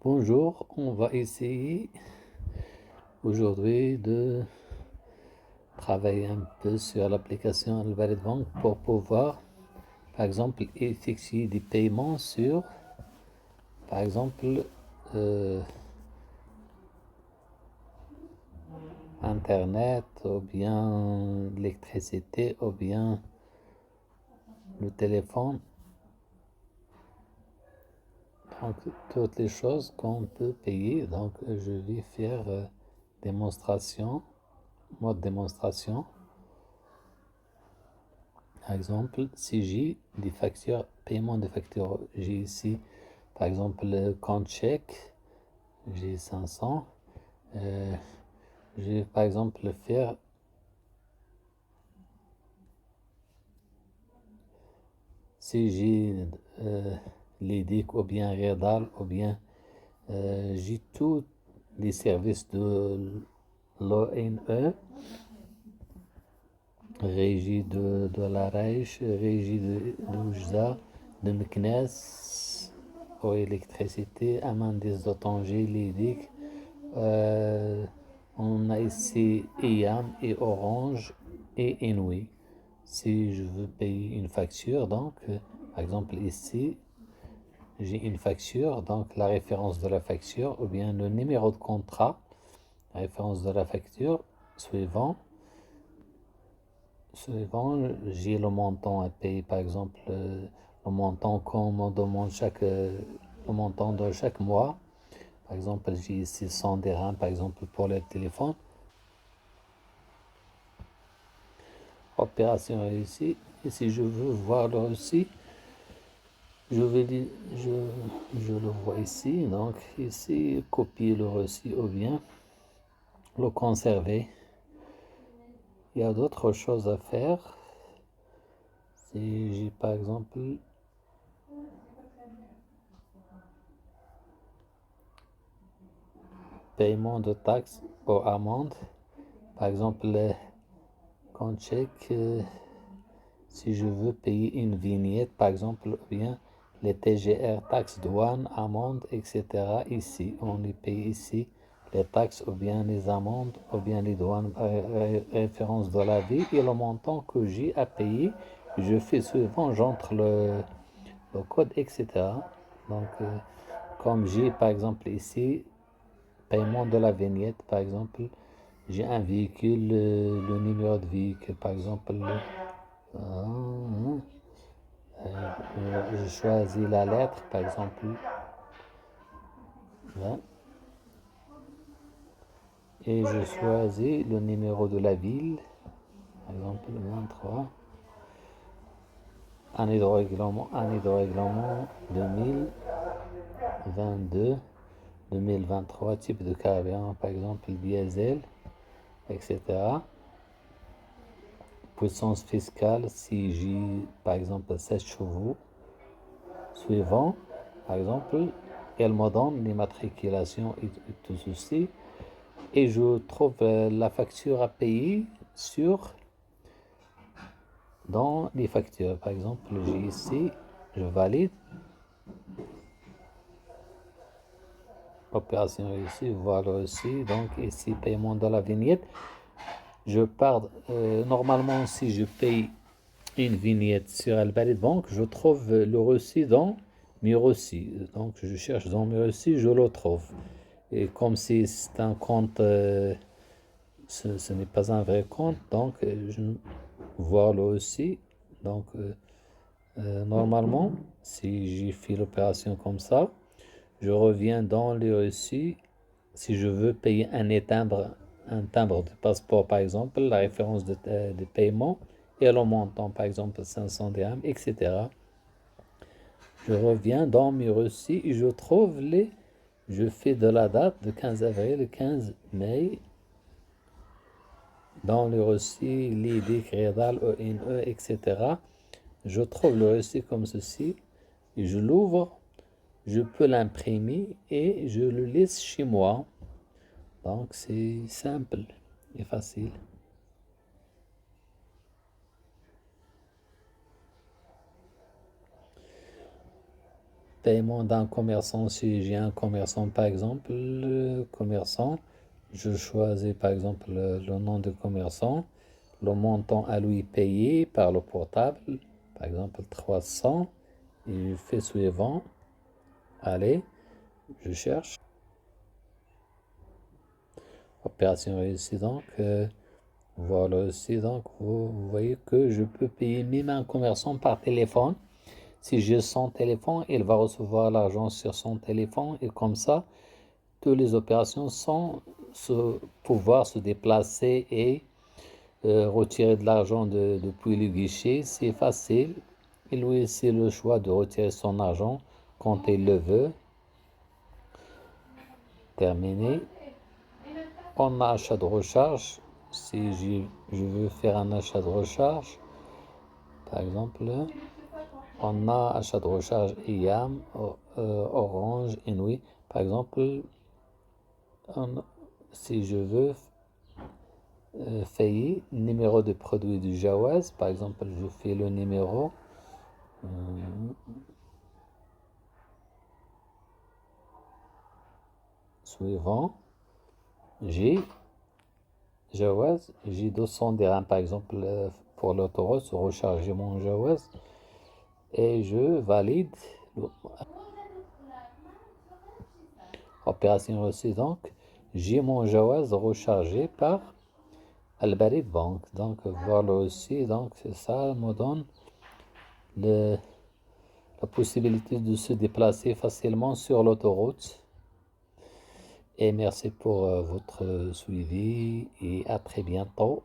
Bonjour, on va essayer aujourd'hui de travailler un peu sur l'application Alvalid Bank pour pouvoir, par exemple, effectuer des paiements sur, par exemple, euh, Internet ou bien l'électricité ou bien le téléphone. Donc, toutes les choses qu'on peut payer. Donc, je vais faire démonstration, mode démonstration. Par exemple, si j'ai des factures, paiement de factures, j'ai ici, par exemple, le compte chèque, j'ai 500. Je vais, par exemple, faire si j'ai l'EDIC ou bien Redal ou bien j'ai tous les services de l'ONE, régie de la Reich, régie de l'UJDA, de MCNES, ou électricité, Amandis de Tanger, l'EDIC. Euh, on a ici IAM et Orange et Inouï. Si je veux payer une facture, donc, par exemple ici, j'ai une facture, donc la référence de la facture ou bien le numéro de contrat, la référence de la facture, suivant, j'ai le montant à payer, par exemple, le montant qu'on me demande le montant de chaque mois. Par exemple, j'ai ici 100 dirhams, par exemple, pour le téléphone. Opération réussie. Et si je veux voir le reçu, je, vais, je le vois ici. Donc, ici, copier le reçu ou bien le conserver. Il y a d'autres choses à faire. Si j'ai par exemple paiement de taxes ou amendes, par exemple, compte chèque, si je veux payer une vignette, par exemple, ou bien les TGR, taxes, douane, amendes, etc. Ici, on les paye ici, les taxes ou bien les amendes ou bien les douanes, référence de la vie et le montant que j'ai à payer. Je fais souvent, j'entre le code, etc. Donc, comme j'ai par exemple ici, paiement de la vignette, par exemple, j'ai un véhicule, le numéro de véhicule, par exemple, je choisis la lettre, par exemple, là, et je choisis le numéro de la ville, par exemple, 23, année de règlement 2022, 2023, type de carburant, par exemple, diesel, etc. Puissance fiscale, si j'ai, par exemple, 16 chevaux, suivant, par exemple, elle me donne l'immatriculation et tout ceci, et je trouve la facture à payer dans les factures. Par exemple, j'ai ici, je valide, opération réussie, voilà ici, donc ici, paiement de la vignette. Je pars, normalement, si je paye une vignette sur Albalid Bank, je trouve le reçu dans mes reçus. Donc, je cherche dans mes reçus, je le trouve. Et comme si c'est un compte, ce n'est pas un vrai compte, donc je vois le reçu. Donc, normalement, si j'ai fait l'opération comme ça, je reviens dans les reçus. Si je veux payer un timbre de passeport, par exemple, la référence de paiement et le montant, par exemple 500 dirhams, etc. Je reviens dans mes reçus et je trouve je fais de la date de 15 avril, 15 mai, dans le reçu, l'ID, Crédal, ONE, etc. Je trouve le reçu comme ceci et je l'ouvre. Je peux l'imprimer et je le laisse chez moi. Donc c'est simple et facile. paiement d'un commerçant. Si j'ai un commerçant, par exemple, commerçant, je choisis par exemple le nom de commerçant, le montant à lui payé par le portable, par exemple 300, et je fais suivant. Allez, je cherche. Opération réussie donc. Voilà aussi, donc vous voyez que je peux payer même un commerçant par téléphone. Si j'ai son téléphone, il va recevoir l'argent sur son téléphone et comme ça, toutes les opérations sans pouvoir se déplacer et retirer de l'argent depuis le guichet. C'est facile. Et lui, c'est le choix de retirer son argent quand il le veut. Terminé. On a achat de recharge. Si je veux faire un achat de recharge, par exemple, on a achat de recharge IAM, Orange, Inouï. Par exemple, si je veux payer numéro de produit du Jawaz, par exemple, je fais le numéro suivant. J'ai Jawaz, j'ai 200 dirhams, par exemple, pour l'autoroute, recharger mon Jawaz et je valide. Opération reçue donc, j'ai mon Jawaz rechargé par Al-Barid Bank. Donc voilà aussi, donc ça me donne la possibilité de se déplacer facilement sur l'autoroute. Et merci pour votre suivi et à très bientôt.